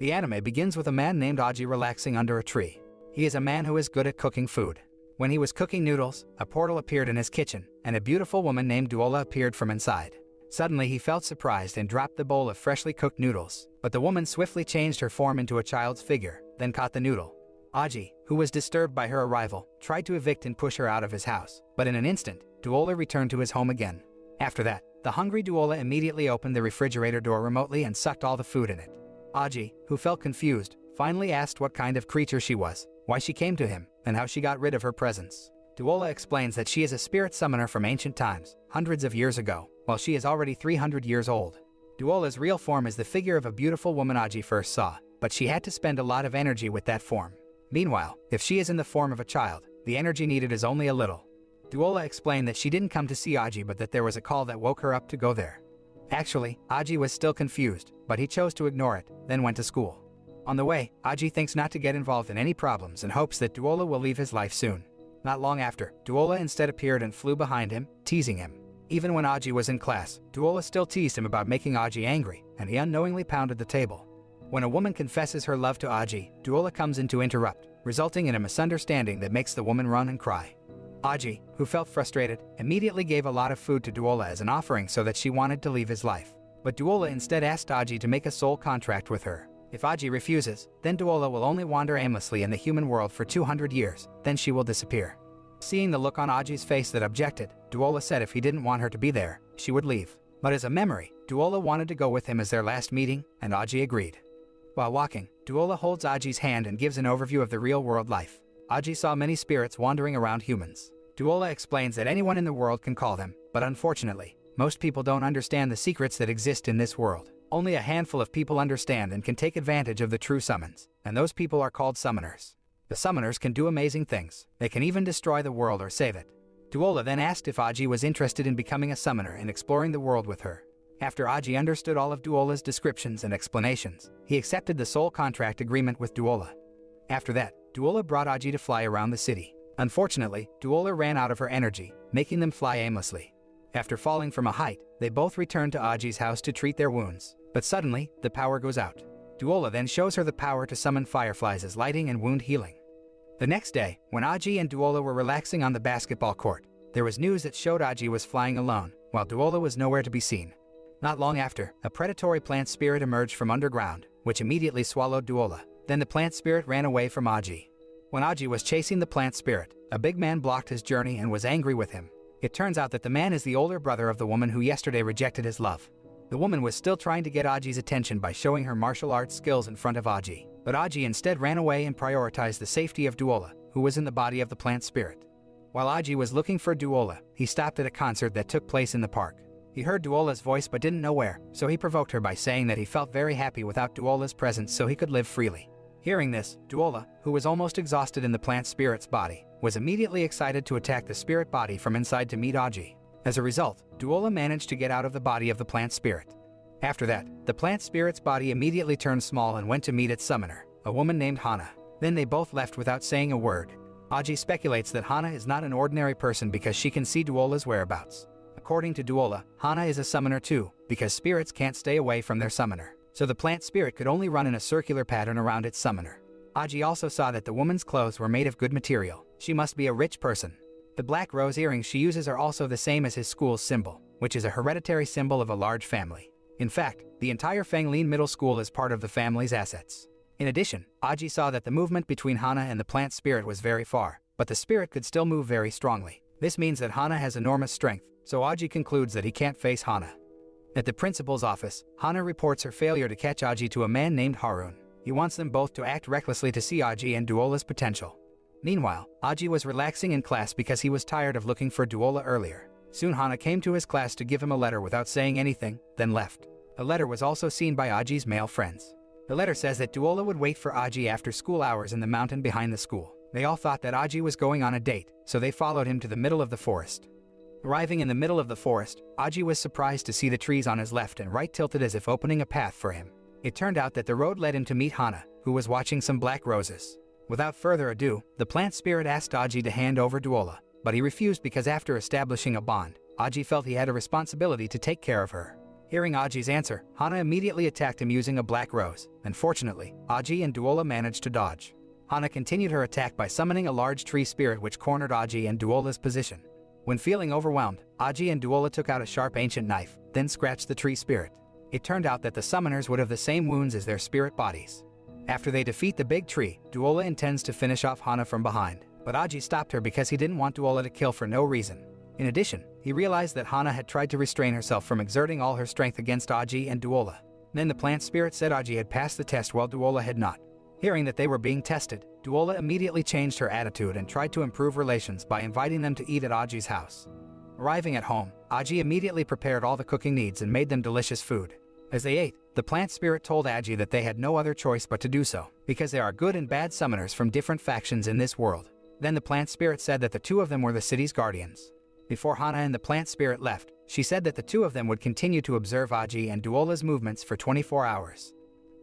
The anime begins with a man named Aji relaxing under a tree. He is a man who is good at cooking food. When he was cooking noodles, a portal appeared in his kitchen, and a beautiful woman named Dora appeared from inside. Suddenly he felt surprised and dropped the bowl of freshly cooked noodles, but the woman swiftly changed her form into a child's figure, then caught the noodle. Aji, who was disturbed by her arrival, tried to evict and push her out of his house, but in an instant, Dora returned to his home again. After that, the hungry Dora immediately opened the refrigerator door remotely and sucked all the food in it. Aji, who felt confused, finally asked what kind of creature she was, why she came to him, and how she got rid of her presence. Dora explains that she is a spirit summoner from ancient times, hundreds of years ago, while she is already 300 years old. Dora's real form is the figure of a beautiful woman Aji first saw, but she had to spend a lot of energy with that form. Meanwhile, if she is in the form of a child, the energy needed is only a little. Dora explained that she didn't come to see Aji but that there was a call that woke her up to go there. Actually, Aji was still confused, but he chose to ignore it, then went to school. On the way, Aji thinks not to get involved in any problems and hopes that Dora will leave his life soon. Not long after, Dora instead appeared and flew behind him, teasing him. Even when Aji was in class, Dora still teased him about making Aji angry, and he unknowingly pounded the table. When a woman confesses her love to Aji, Dora comes in to interrupt, resulting in a misunderstanding that makes the woman run and cry. Aji, who felt frustrated, immediately gave a lot of food to Dora as an offering so that she wanted to leave his life. But Dora instead asked Aji to make a soul contract with her. If Aji refuses, then Dora will only wander aimlessly in the human world for 200 years, then she will disappear. Seeing the look on Aji's face that objected, Dora said if he didn't want her to be there, she would leave. But as a memory, Dora wanted to go with him as their last meeting, and Aji agreed. While walking, Dora holds Aji's hand and gives an overview of the real-world life. Aji saw many spirits wandering around humans. Dora explains that anyone in the world can call them, but unfortunately, most people don't understand the secrets that exist in this world. Only a handful of people understand and can take advantage of the true summons, and those people are called summoners. The summoners can do amazing things. They can even destroy the world or save it. Dora then asked if Aji was interested in becoming a summoner and exploring the world with her. After Aji understood all of Dora's descriptions and explanations, he accepted the soul contract agreement with Dora. After that, Dora brought Aji to fly around the city. Unfortunately, Dora ran out of her energy, making them fly aimlessly. After falling from a height, they both returned to Aji's house to treat their wounds. But suddenly, the power goes out. Dora then shows her the power to summon fireflies as lighting and wound healing. The next day, when Aji and Dora were relaxing on the basketball court, there was news that showed Aji was flying alone, while Dora was nowhere to be seen. Not long after, a predatory plant spirit emerged from underground, which immediately swallowed Dora. Then the plant spirit ran away from Aji. When Aji was chasing the plant spirit, a big man blocked his journey and was angry with him. It turns out that the man is the older brother of the woman who yesterday rejected his love. The woman was still trying to get Aji's attention by showing her martial arts skills in front of Aji, but Aji instead ran away and prioritized the safety of Dora, who was in the body of the plant spirit. While Aji was looking for Dora, he stopped at a concert that took place in the park. He heard Dora's voice but didn't know where, so he provoked her by saying that he felt very happy without Dora's presence so he could live freely. Hearing this, Dora, who was almost exhausted in the plant spirit's body, was immediately excited to attack the spirit body from inside to meet Aji. As a result, Dora managed to get out of the body of the plant spirit. After that, the plant spirit's body immediately turned small and went to meet its summoner, a woman named Hana. Then they both left without saying a word. Aji speculates that Hana is not an ordinary person because she can see Dora's whereabouts. According to Dora, Hana is a summoner too, because spirits can't stay away from their summoner. So the plant spirit could only run in a circular pattern around its summoner. Aji also saw that the woman's clothes were made of good material. She must be a rich person. The black rose earrings she uses are also the same as his school's symbol, which is a hereditary symbol of a large family. In fact, the entire Fanglin Middle School is part of the family's assets. In addition, Aji saw that the movement between Hana and the plant spirit was very far, but the spirit could still move very strongly. This means that Hana has enormous strength, so Aji concludes that he can't face Hana. At the principal's office, Hana reports her failure to catch Aji to a man named Harun. He wants them both to act recklessly to see Aji and Dora's potential. Meanwhile, Aji was relaxing in class because he was tired of looking for Dora earlier. Soon Hana came to his class to give him a letter without saying anything, then left. The letter was also seen by Aji's male friends. The letter says that Dora would wait for Aji after school hours in the mountain behind the school. They all thought that Aji was going on a date, so they followed him to the middle of the forest. Arriving in the middle of the forest, Aji was surprised to see the trees on his left and right tilted as if opening a path for him. It turned out that the road led him to meet Hana, who was watching some black roses. Without further ado, the plant spirit asked Aji to hand over Dora, but he refused because after establishing a bond, Aji felt he had a responsibility to take care of her. Hearing Aji's answer, Hana immediately attacked him using a black rose. Unfortunately, Aji and Duola managed to dodge. Hana continued her attack by summoning a large tree spirit which cornered Aji and Duola's position. When feeling overwhelmed, Aji and Duola took out a sharp ancient knife, then scratched the tree spirit. It turned out that the summoners would have the same wounds as their spirit bodies. After they defeat the big tree, Duola intends to finish off Hana from behind, but Aji stopped her because he didn't want Duola to kill for no reason. In addition, he realized that Hana had tried to restrain herself from exerting all her strength against Aji and Duola. Then the plant spirit said Aji had passed the test while Duola had not. Hearing that they were being tested, Duola immediately changed her attitude and tried to improve relations by inviting them to eat at Aji's house. Arriving at home, Aji immediately prepared all the cooking needs and made them delicious food. As they ate, the plant spirit told Aji that they had no other choice but to do so, because there are good and bad summoners from different factions in this world. Then the plant spirit said that the two of them were the city's guardians. Before Hana and the plant spirit left, she said that the two of them would continue to observe Aji and Duola's movements for 24 hours.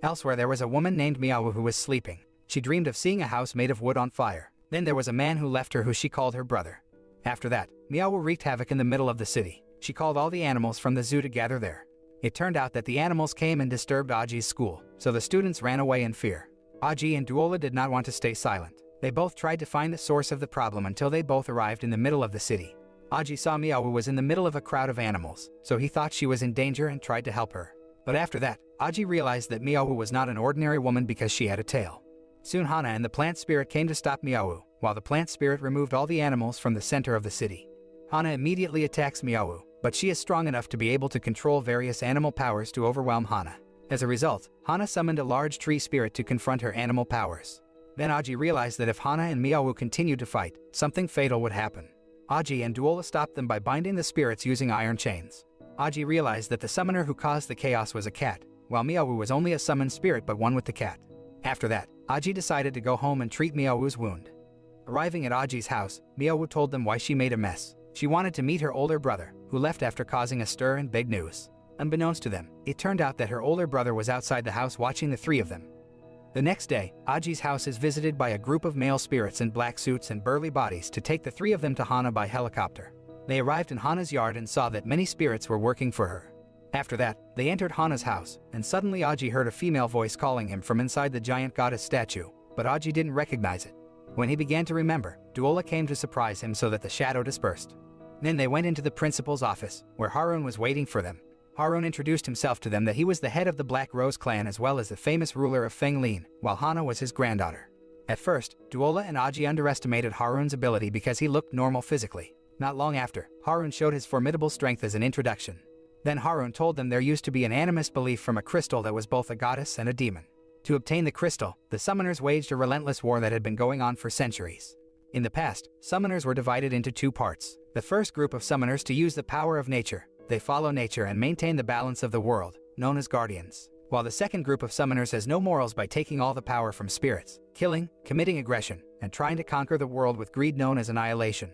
Elsewhere there was a woman named Miawu who was sleeping. She dreamed of seeing a house made of wood on fire. Then there was a man who left her who she called her brother. After that, Miawu wreaked havoc in the middle of the city. She called all the animals from the zoo to gather there. It turned out that the animals came and disturbed Aji's school, so the students ran away in fear. Aji and Duola did not want to stay silent. They both tried to find the source of the problem until they both arrived in the middle of the city. Aji saw Miawu was in the middle of a crowd of animals, so he thought she was in danger and tried to help her. But after that, Aji realized that Miawu was not an ordinary woman because she had a tail. Soon Hana and the plant spirit came to stop Miawu, while the plant spirit removed all the animals from the center of the city. Hana immediately attacks Miawu, but she is strong enough to be able to control various animal powers to overwhelm Hana. As a result, Hana summoned a large tree spirit to confront her animal powers. Then Aji realized that if Hana and Miawu continued to fight, something fatal would happen. Aji and Duola stopped them by binding the spirits using iron chains. Aji realized that the summoner who caused the chaos was a cat, while Miawu was only a summoned spirit but one with the cat. After that, Aji decided to go home and treat Miawu's wound. Arriving at Aji's house, Miawu told them why she made a mess. She wanted to meet her older brother, who left after causing a stir and big news. Unbeknownst to them, it turned out that her older brother was outside the house watching the three of them. The next day, Aji's house is visited by a group of male spirits in black suits and burly bodies to take the three of them to Hana by helicopter. They arrived in Hana's yard and saw that many spirits were working for her. After that, they entered Hana's house, and suddenly Aji heard a female voice calling him from inside the giant goddess statue, but Aji didn't recognize it. When he began to remember, Duola came to surprise him so that the shadow dispersed. Then they went into the principal's office, where Harun was waiting for them. Harun introduced himself to them that he was the head of the Black Rose clan as well as the famous ruler of Fenglin, while Hana was his granddaughter. At first, Duola and Aji underestimated Harun's ability because he looked normal physically. Not long after, Harun showed his formidable strength as an introduction. Then Harun told them there used to be an animist belief from a crystal that was both a goddess and a demon. To obtain the crystal, the summoners waged a relentless war that had been going on for centuries. In the past, summoners were divided into two parts. The first group of summoners to use the power of nature. They follow nature and maintain the balance of the world, known as guardians. While the second group of summoners has no morals by taking all the power from spirits, killing, committing aggression, and trying to conquer the world with greed known as annihilation.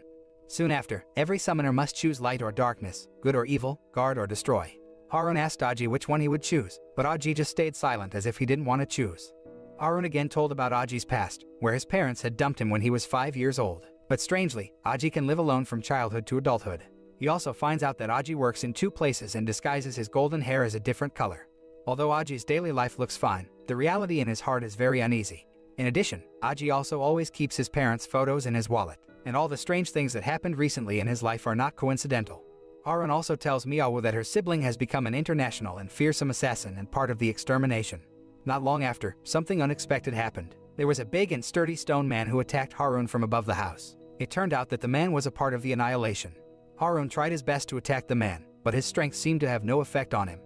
Soon after, every summoner must choose light or darkness, good or evil, guard or destroy. Harun asked Aji which one he would choose, but Aji just stayed silent as if he didn't want to choose. Harun again told about Aji's past, where his parents had dumped him when he was 5 years old. But strangely, Aji can live alone from childhood to adulthood. He also finds out that Aji works in two places and disguises his golden hair as a different color. Although Aji's daily life looks fine, the reality in his heart is very uneasy. In addition, Aji also always keeps his parents' photos in his wallet, and all the strange things that happened recently in his life are not coincidental. Harun also tells Miawu that her sibling has become an international and fearsome assassin and part of the extermination. Not long after, something unexpected happened. There was a big and sturdy stone man who attacked Harun from above the house. It turned out that the man was a part of the annihilation. Harun tried his best to attack the man, but his strength seemed to have no effect on him.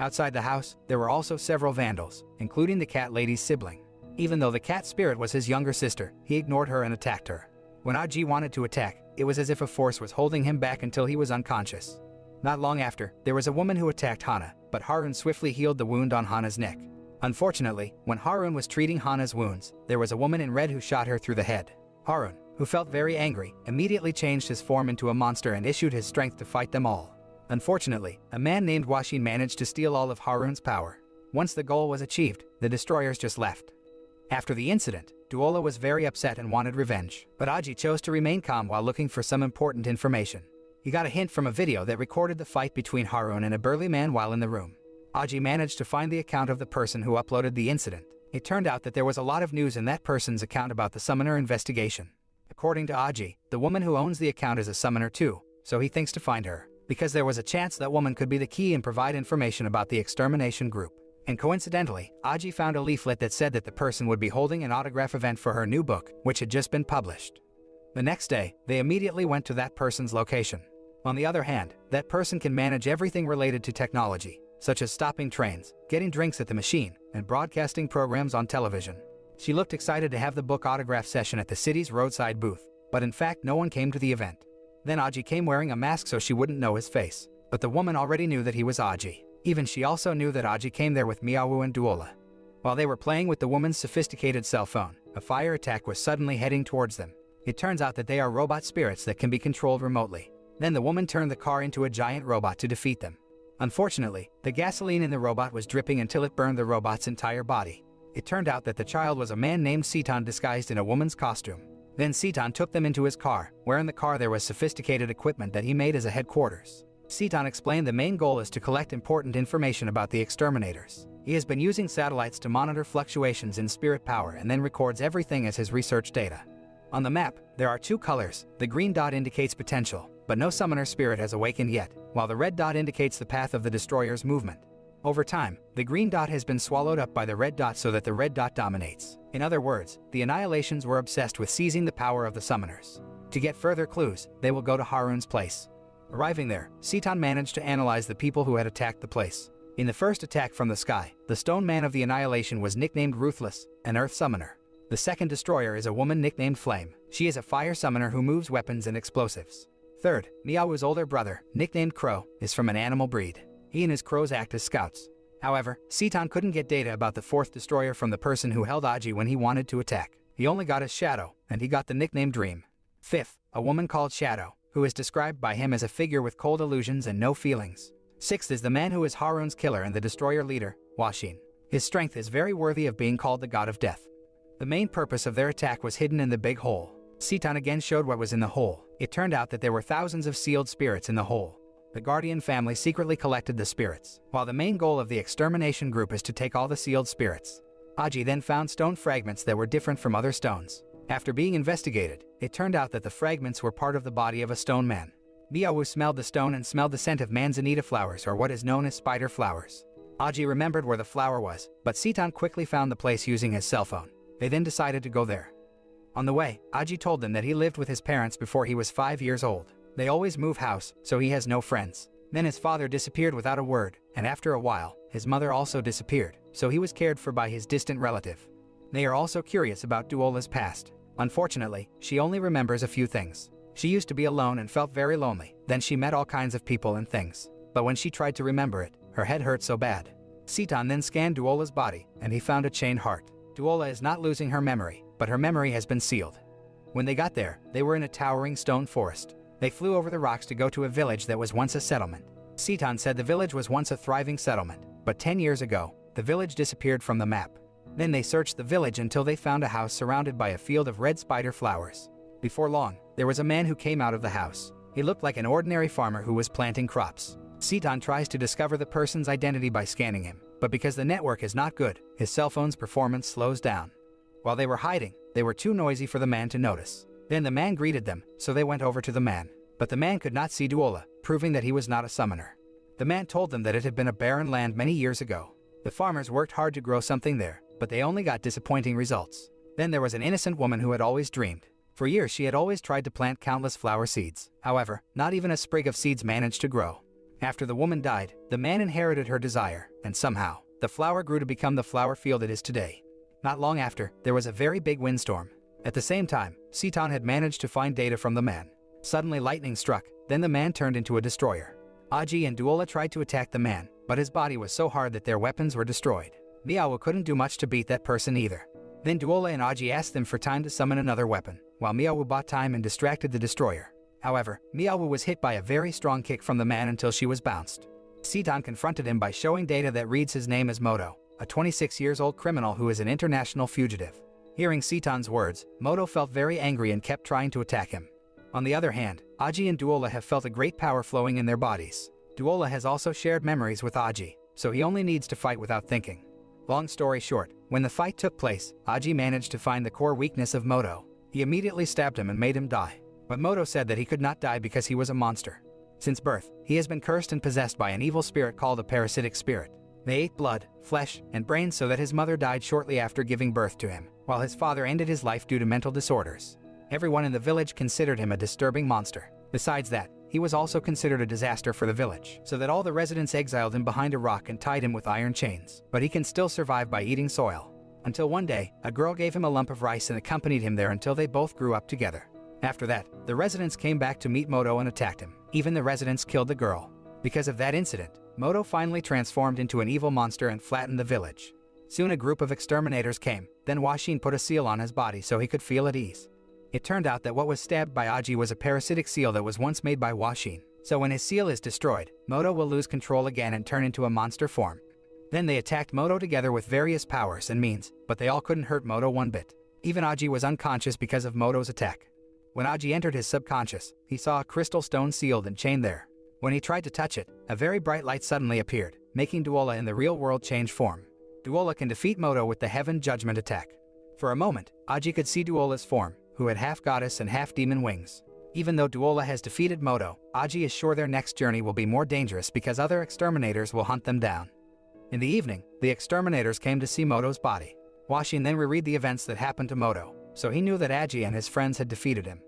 Outside the house, there were also several vandals, including the cat lady's sibling. Even though the cat spirit was his younger sister, he ignored her and attacked her. When Aji wanted to attack, it was as if a force was holding him back until he was unconscious. Not long after, there was a woman who attacked Hana, but Harun swiftly healed the wound on Hana's neck. Unfortunately, when Harun was treating Hana's wounds, there was a woman in red who shot her through the head. Harun, who felt very angry, immediately changed his form into a monster and issued his strength to fight them all. Unfortunately, a man named Washin managed to steal all of Harun's power. Once the goal was achieved, the destroyers just left. After the incident, Duola was very upset and wanted revenge, but Aji chose to remain calm while looking for some important information. He got a hint from a video that recorded the fight between Harun and a burly man while in the room. Aji managed to find the account of the person who uploaded the incident. It turned out that there was a lot of news in that person's account about the summoner investigation. According to Aji, the woman who owns the account is a summoner too, so he thinks to find her, because there was a chance that woman could be the key and provide information about the extermination group. And coincidentally, Aji found a leaflet that said that the person would be holding an autograph event for her new book, which had just been published. The next day, they immediately went to that person's location. On the other hand, that person can manage everything related to technology, such as stopping trains, getting drinks at the machine, and broadcasting programs on television. She looked excited to have the book autograph session at the city's roadside booth, but in fact no one came to the event. Then Aji came wearing a mask so she wouldn't know his face, but the woman already knew that he was Aji. Even she also knew that Aji came there with Miawu and Duola. While they were playing with the woman's sophisticated cell phone, a fire attack was suddenly heading towards them. It turns out that they are robot spirits that can be controlled remotely. Then the woman turned the car into a giant robot to defeat them. Unfortunately, the gasoline in the robot was dripping until it burned the robot's entire body. It turned out that the child was a man named Seaton disguised in a woman's costume. Then Seaton took them into his car, where in the car there was sophisticated equipment that he made as a headquarters. Seaton explained the main goal is to collect important information about the exterminators. He has been using satellites to monitor fluctuations in spirit power and then records everything as his research data. On the map, there are two colors. The green dot indicates potential, but no summoner spirit has awakened yet, while the red dot indicates the path of the destroyer's movement. Over time, the green dot has been swallowed up by the red dot so that the red dot dominates. In other words, the Annihilations were obsessed with seizing the power of the summoners. To get further clues, they will go to Harun's place. Arriving there, Seaton managed to analyze the people who had attacked the place. In the first attack from the sky, the stone man of the Annihilation was nicknamed Ruthless, an earth summoner. The second destroyer is a woman nicknamed Flame. She is a fire summoner who moves weapons and explosives. Third, Miao's older brother, nicknamed Crow, is from an animal breed. He and his crows act as scouts. However, Seaton couldn't get data about the fourth destroyer from the person who held Aji when he wanted to attack. He only got his shadow, and he got the nickname Dream. Fifth, a woman called Shadow, who is described by him as a figure with cold illusions and no feelings. Sixth is the man who is Harun's killer and the destroyer leader, Washin. His strength is very worthy of being called the god of death. The main purpose of their attack was hidden in the big hole. Seaton again showed what was in the hole. It turned out that there were thousands of sealed spirits in the hole. The Guardian family secretly collected the spirits, while the main goal of the extermination group is to take all the sealed spirits. Aji then found stone fragments that were different from other stones. After being investigated, it turned out that the fragments were part of the body of a stone man. Miawu smelled the stone and smelled the scent of manzanita flowers, or what is known as spider flowers. Aji remembered where the flower was, but Seaton quickly found the place using his cell phone. They then decided to go there. On the way, Aji told them that he lived with his parents before he was 5 years old. They always move house, so he has no friends. Then his father disappeared without a word, and after a while, his mother also disappeared, so he was cared for by his distant relative. They are also curious about Duola's past. Unfortunately, she only remembers a few things. She used to be alone and felt very lonely. Then she met all kinds of people and things. But when she tried to remember it, her head hurt so bad. Seaton then scanned Duola's body, and he found a chained heart. Duola is not losing her memory, but her memory has been sealed. When they got there, they were in a towering stone forest. They flew over the rocks to go to a village that was once a settlement. Seaton said the village was once a thriving settlement, but 10 years ago, the village disappeared from the map. Then they searched the village until they found a house surrounded by a field of red spider flowers. Before long, there was a man who came out of the house. He looked like an ordinary farmer who was planting crops. Seaton tries to discover the person's identity by scanning him, but because the network is not good, his cell phone's performance slows down. While they were hiding, they were too noisy for the man to notice. Then the man greeted them, so they went over to the man. But the man could not see Duola, proving that he was not a summoner. The man told them that it had been a barren land many years ago. The farmers worked hard to grow something there, but they only got disappointing results. Then there was an innocent woman who had always dreamed. For years she had always tried to plant countless flower seeds. However, not even a sprig of seeds managed to grow. After the woman died, the man inherited her desire, and somehow, the flower grew to become the flower field it is today. Not long after, there was a very big windstorm. At the same time, Seaton had managed to find data from the man. Suddenly lightning struck, then the man turned into a destroyer. Aji and Duola tried to attack the man, but his body was so hard that their weapons were destroyed. Miawu couldn't do much to beat that person either. Then Duola and Aji asked them for time to summon another weapon, while Miawu bought time and distracted the destroyer. However, Miawu was hit by a very strong kick from the man until she was bounced. Seaton confronted him by showing data that reads his name as Moto, a 26-year-old criminal who is an international fugitive. Hearing Seaton's words, Moto felt very angry and kept trying to attack him. On the other hand, Aji and Duola have felt a great power flowing in their bodies. Duola has also shared memories with Aji, so he only needs to fight without thinking. Long story short, when the fight took place, Aji managed to find the core weakness of Moto. He immediately stabbed him and made him die. But Moto said that he could not die because he was a monster. Since birth, he has been cursed and possessed by an evil spirit called a parasitic spirit. They ate blood, flesh, and brains so that his mother died shortly after giving birth to him, while his father ended his life due to mental disorders. Everyone in the village considered him a disturbing monster. Besides that, he was also considered a disaster for the village, so that all the residents exiled him behind a rock and tied him with iron chains. But he can still survive by eating soil. Until one day, a girl gave him a lump of rice and accompanied him there until they both grew up together. After that, the residents came back to meet Moto and attacked him. Even the residents killed the girl. Because of that incident, Moto finally transformed into an evil monster and flattened the village. Soon a group of exterminators came, then Washin put a seal on his body so he could feel at ease. It turned out that what was stabbed by Aji was a parasitic seal that was once made by Washin. So when his seal is destroyed, Moto will lose control again and turn into a monster form. Then they attacked Moto together with various powers and means, but they all couldn't hurt Moto one bit. Even Aji was unconscious because of Moto's attack. When Aji entered his subconscious, he saw a crystal stone sealed and chained there. When he tried to touch it, a very bright light suddenly appeared, making Duola in the real world change form. Duola can defeat Moto with the Heaven Judgment attack. For a moment, Aji could see Duola's form, who had half goddess and half demon wings. Even though Duola has defeated Moto, Aji is sure their next journey will be more dangerous because other exterminators will hunt them down. In the evening, the exterminators came to see Moto's body. Washin then reread the events that happened to Moto, so he knew that Aji and his friends had defeated him.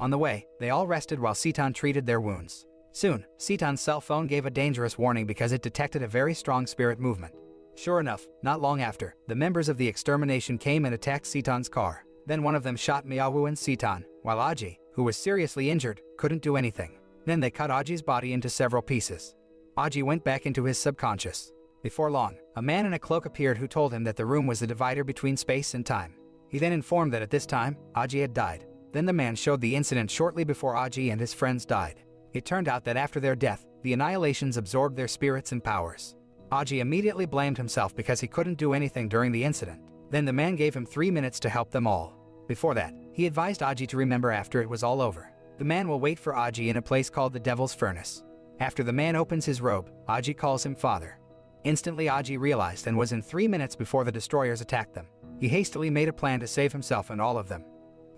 On the way, they all rested while Citan treated their wounds. Soon, Citan's cell phone gave a dangerous warning because it detected a very strong spirit movement. Sure enough, not long after, the members of the extermination came and attacked Citan's car. Then one of them shot Miawu and Citan, while Aji, who was seriously injured, couldn't do anything. Then they cut Aji's body into several pieces. Aji went back into his subconscious. Before long, a man in a cloak appeared who told him that the room was the divider between space and time. He then informed that at this time, Aji had died. Then the man showed the incident shortly before Aji and his friends died. It turned out that after their death, the annihilations absorbed their spirits and powers. Aji immediately blamed himself because he couldn't do anything during the incident. Then the man gave him 3 minutes to help them all. Before that, he advised Aji to remember after it was all over. The man will wait for Aji in a place called the Devil's Furnace. After the man opens his robe, Aji calls him father. Instantly Aji realized and was in 3 minutes before the destroyers attacked them. He hastily made a plan to save himself and all of them.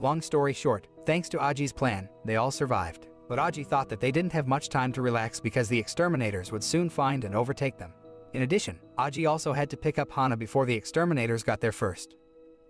Long story short, thanks to Aji's plan, they all survived. But Aji thought that they didn't have much time to relax because the exterminators would soon find and overtake them. In addition, Aji also had to pick up Hana before the exterminators got there first.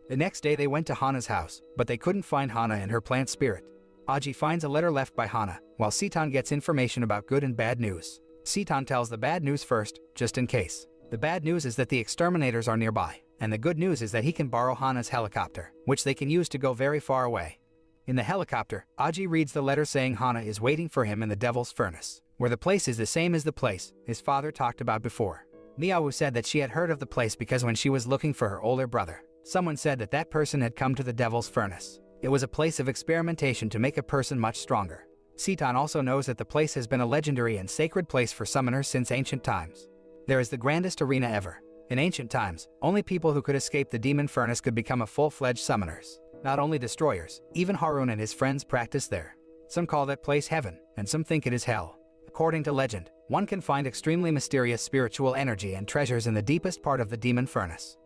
The next day they went to Hana's house, but they couldn't find Hana and her plant spirit. Aji finds a letter left by Hana, while Citan gets information about good and bad news. Citan tells the bad news first, just in case. The bad news is that the exterminators are nearby, and the good news is that he can borrow Hana's helicopter, which they can use to go very far away. In the helicopter, Aji reads the letter saying Hana is waiting for him in the Devil's Furnace, where the place is the same as the place his father talked about before. Miawu said that she had heard of the place because when she was looking for her older brother, someone said that that person had come to the Devil's Furnace. It was a place of experimentation to make a person much stronger. Citan also knows that the place has been a legendary and sacred place for summoners since ancient times. There is the grandest arena ever. In ancient times, only people who could escape the demon furnace could become a full-fledged summoners. Not only destroyers, even Harun and his friends practice there. Some call that place heaven, and some think it is hell. According to legend, one can find extremely mysterious spiritual energy and treasures in the deepest part of the demon furnace.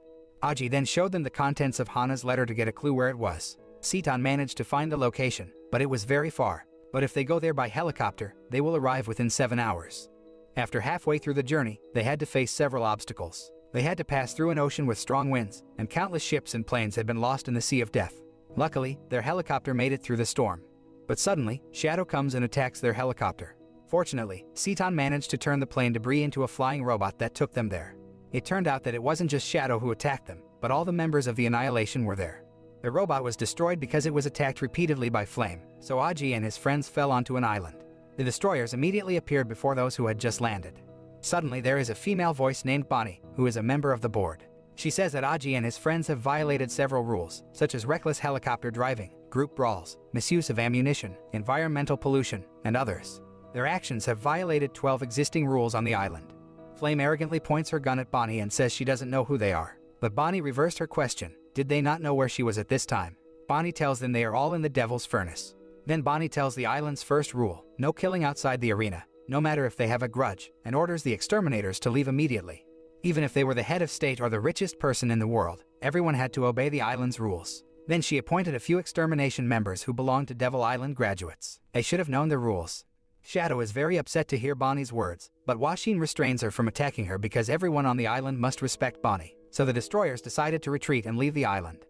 Aji then showed them the contents of Hana's letter to get a clue where it was. Citan managed to find the location, but it was very far. But if they go there by helicopter, they will arrive within 7 hours. After halfway through the journey, they had to face several obstacles. They had to pass through an ocean with strong winds, and countless ships and planes had been lost in the Sea of Death. Luckily, their helicopter made it through the storm. But suddenly, Shadow comes and attacks their helicopter. Fortunately, Citan managed to turn the plane debris into a flying robot that took them there. It turned out that it wasn't just Shadow who attacked them, but all the members of the Annihilation were there. The robot was destroyed because it was attacked repeatedly by flame, so Aji and his friends fell onto an island. The destroyers immediately appeared before those who had just landed. Suddenly there is a female voice named Bonnie, who is a member of the board. She says that Aji and his friends have violated several rules, such as reckless helicopter driving, group brawls, misuse of ammunition, environmental pollution, and others. Their actions have violated 12 existing rules on the island. Flame arrogantly points her gun at Bonnie and says she doesn't know who they are. But Bonnie reversed her question. Did they not know where she was at this time? Bonnie tells them they are all in the Devil's Furnace. Then Bonnie tells the island's first rule, no killing outside the arena, no matter if they have a grudge, and orders the exterminators to leave immediately. Even if they were the head of state or the richest person in the world, everyone had to obey the island's rules. Then she appointed a few extermination members who belonged to Devil Island graduates. They should have known the rules. Shadow is very upset to hear Bonnie's words, but Washin restrains her from attacking her because everyone on the island must respect Bonnie. So the destroyers decided to retreat and leave the island.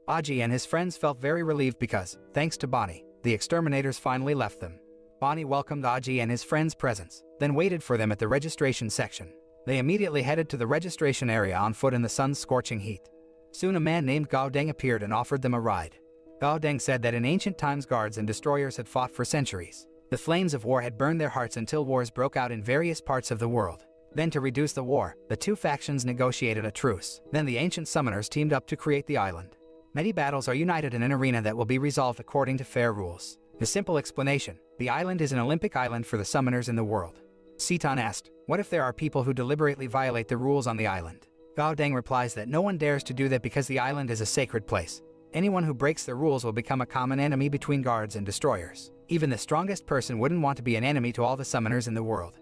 Aji and his friends felt very relieved because, thanks to Bonnie, the exterminators finally left them. Bonnie welcomed Aji and his friends' presence, then waited for them at the registration section. They immediately headed to the registration area on foot in the sun's scorching heat. Soon a man named Gao Deng appeared and offered them a ride. Gao Deng said that in ancient times guards and destroyers had fought for centuries. The flames of war had burned their hearts until wars broke out in various parts of the world. Then to reduce the war, the two factions negotiated a truce. Then the ancient summoners teamed up to create the island. Many battles are united in an arena that will be resolved according to fair rules. The simple explanation, the island is an Olympic island for the summoners in the world. Sitan asked, what if there are people who deliberately violate the rules on the island? Gao Deng replies that no one dares to do that because the island is a sacred place. Anyone who breaks the rules will become a common enemy between guards and destroyers. Even the strongest person wouldn't want to be an enemy to all the summoners in the world.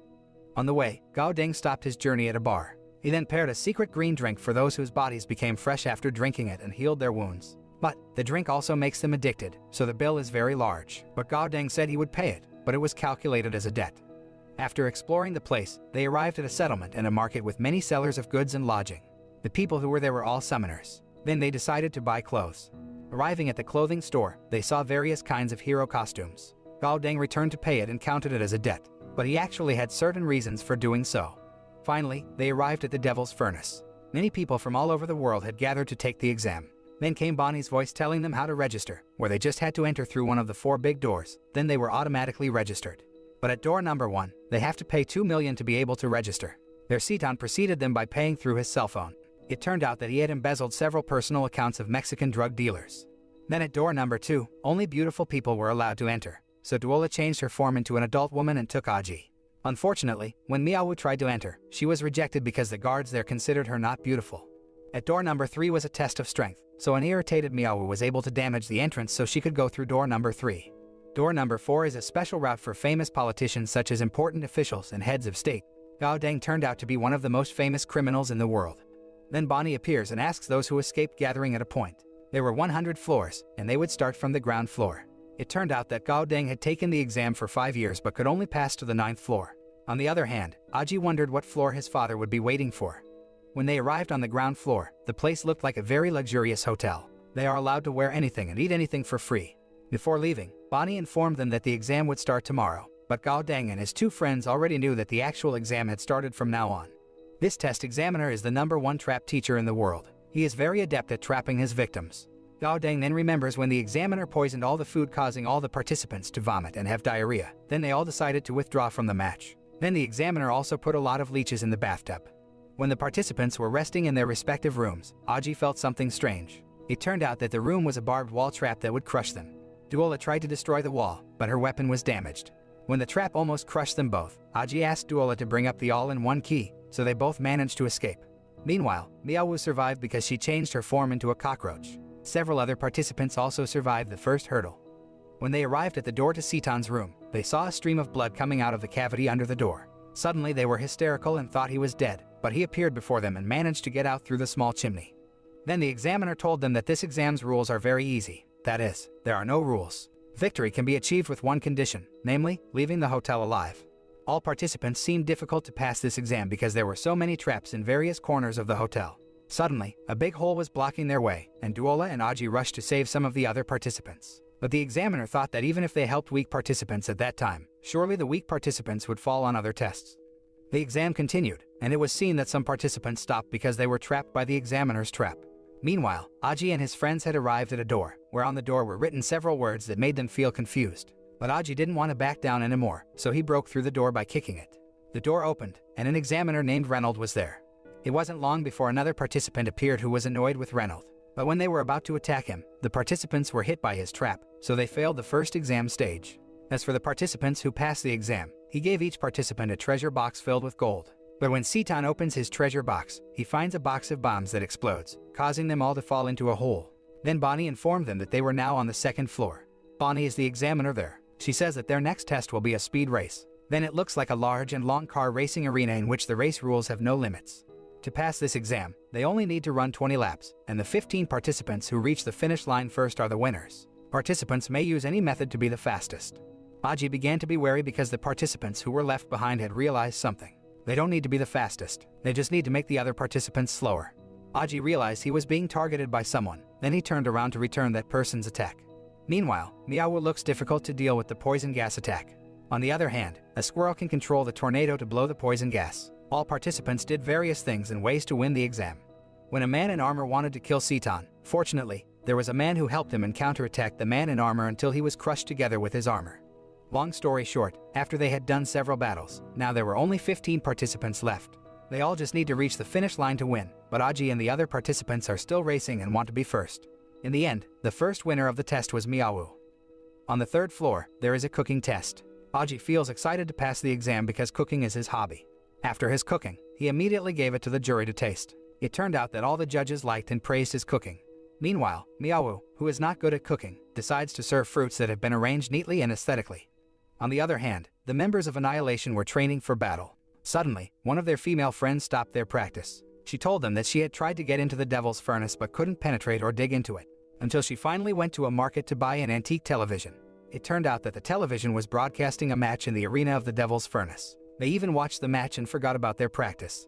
On the way, Gao Deng stopped his journey at a bar. He then paired a secret green drink for those whose bodies became fresh after drinking it and healed their wounds. But the drink also makes them addicted, so the bill is very large. But Gao Deng said he would pay it, but it was calculated as a debt. After exploring the place, they arrived at a settlement and a market with many sellers of goods and lodging. The people who were there were all summoners. Then they decided to buy clothes. Arriving at the clothing store, they saw various kinds of hero costumes. Gao Deng returned to pay it and counted it as a debt, but he actually had certain reasons for doing so. Finally, they arrived at the Devil's Furnace. Many people from all over the world had gathered to take the exam. Then came Bonnie's voice telling them how to register, where they just had to enter through one of the 4 big doors, then they were automatically registered. But at door number 1, they have to pay 2 million to be able to register. Their Sitan preceded them by paying through his cell phone. It turned out that he had embezzled several personal accounts of Mexican drug dealers. Then at door number 2, only beautiful people were allowed to enter, so Duola changed her form into an adult woman and took Aji. Unfortunately, when Miawu tried to enter, she was rejected because the guards there considered her not beautiful. At door number 3 was a test of strength, so an irritated Miawu was able to damage the entrance so she could go through door number 3. Door number 4 is a special route for famous politicians such as important officials and heads of state. Gao Deng turned out to be one of the most famous criminals in the world. Then Bonnie appears and asks those who escaped gathering at a point. There were 100 floors, and they would start from the ground floor. It turned out that Gao Deng had taken the exam for 5 years but could only pass to the 9th floor. On the other hand, Aji wondered what floor his father would be waiting for. When they arrived on the ground floor, the place looked like a very luxurious hotel. They are allowed to wear anything and eat anything for free. Before leaving, Bonnie informed them that the exam would start tomorrow, but Gao Deng and his 2 friends already knew that the actual exam had started from now on. This test examiner is the #1 trap teacher in the world. He is very adept at trapping his victims. Gao Deng then remembers when the examiner poisoned all the food, causing all the participants to vomit and have diarrhea. Then they all decided to withdraw from the match. Then the examiner also put a lot of leeches in the bathtub. When the participants were resting in their respective rooms, Aji felt something strange. It turned out that the room was a barbed wall trap that would crush them. Duola tried to destroy the wall, but her weapon was damaged. When the trap almost crushed them both, Aji asked Duola to bring up the all-in-one key, so they both managed to escape. Meanwhile, Miawu survived because she changed her form into a cockroach. Several other participants also survived the first hurdle. When they arrived at the door to Sitan's room, they saw a stream of blood coming out of the cavity under the door. Suddenly they were hysterical and thought he was dead, but he appeared before them and managed to get out through the small chimney. Then the examiner told them that this exam's rules are very easy. That is, there are no rules. Victory can be achieved with one condition, namely, leaving the hotel alive. All participants seemed difficult to pass this exam because there were so many traps in various corners of the hotel. Suddenly, a big hole was blocking their way, and Duola and Aji rushed to save some of the other participants. But the examiner thought that even if they helped weak participants at that time, surely the weak participants would fall on other tests. The exam continued, and it was seen that some participants stopped because they were trapped by the examiner's trap. Meanwhile, Aji and his friends had arrived at a door, where on the door were written several words that made them feel confused. But Aji didn't want to back down anymore, so he broke through the door by kicking it. The door opened, and an examiner named Reynold was there. It wasn't long before another participant appeared who was annoyed with Reynold. But when they were about to attack him, the participants were hit by his trap, so they failed the first exam stage. As for the participants who passed the exam, he gave each participant a treasure box filled with gold. But when Sitan opens his treasure box, he finds a box of bombs that explodes, causing them all to fall into a hole. Then Bonnie informed them that they were now on the 2nd floor. Bonnie is the examiner there. She says that their next test will be a speed race. Then it looks like a large and long car racing arena in which the race rules have no limits. To pass this exam, they only need to run 20 laps, and the 15 participants who reach the finish line first are the winners. Participants may use any method to be the fastest. Aji began to be wary because the participants who were left behind had realized something. They don't need to be the fastest, they just need to make the other participants slower. Aji realized he was being targeted by someone, then he turned around to return that person's attack. Meanwhile, Meow looks difficult to deal with the poison gas attack. On the other hand, a squirrel can control the tornado to blow the poison gas. All participants did various things and ways to win the exam. When a man in armor wanted to kill Seton, fortunately, there was a man who helped him and counterattacked the man in armor until he was crushed together with his armor. Long story short, after they had done several battles, now there were only 15 participants left. They all just need to reach the finish line to win, but Aji and the other participants are still racing and want to be first. In the end, the first winner of the test was Meow. On the third floor, there is a cooking test. Aji feels excited to pass the exam because cooking is his hobby. After his cooking, he immediately gave it to the jury to taste. It turned out that all the judges liked and praised his cooking. Meanwhile, Meow, who is not good at cooking, decides to serve fruits that have been arranged neatly and aesthetically. On the other hand, the members of Annihilation were training for battle. Suddenly, one of their female friends stopped their practice. She told them that she had tried to get into the Devil's Furnace but couldn't penetrate or dig into it, until she finally went to a market to buy an antique television. It turned out that the television was broadcasting a match in the arena of the Devil's Furnace. They even watched the match and forgot about their practice.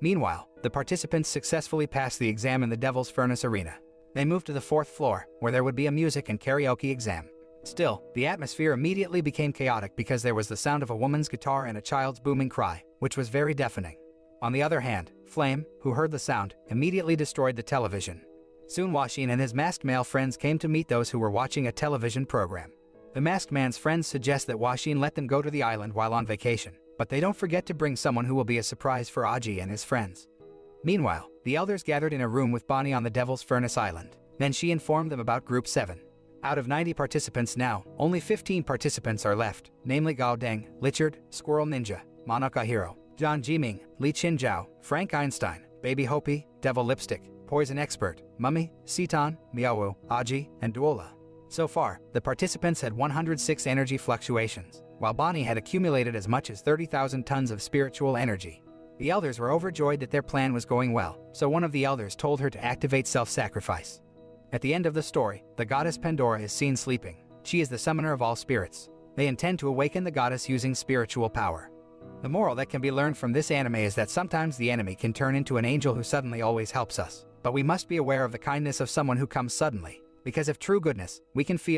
Meanwhile, the participants successfully passed the exam in the Devil's Furnace arena. They moved to the fourth floor, where there would be a music and karaoke exam. Still, the atmosphere immediately became chaotic because there was the sound of a woman's guitar and a child's booming cry, which was very deafening. On the other hand, Flame, who heard the sound, immediately destroyed the television. Soon Washin and his masked male friends came to meet those who were watching a television program. The masked man's friends suggest that Washin let them go to the island while on vacation, but they don't forget to bring someone who will be a surprise for Aji and his friends. Meanwhile, the elders gathered in a room with Bonnie on the Devil's Furnace Island. Then she informed them about Group 7. Out of 90 participants now, only 15 participants are left, namely Gao Deng, Lichard, Squirrel Ninja, Monoka Hero, John Jiming, Li Qinjiao, Frank Einstein, Baby Hopi, Devil Lipstick, Poison Expert, Mummy, Seton, Meow, Aji, and Duola. So far, the participants had 106 energy fluctuations, while Bonnie had accumulated as much as 30,000 tons of spiritual energy. The elders were overjoyed that their plan was going well, so one of the elders told her to activate self-sacrifice. At the end of the story, the goddess Pandora is seen sleeping. She is the summoner of all spirits. They intend to awaken the goddess using spiritual power. The moral that can be learned from this anime is that sometimes the enemy can turn into an angel who suddenly always helps us. But we must be aware of the kindness of someone who comes suddenly, because of true goodness, we can feel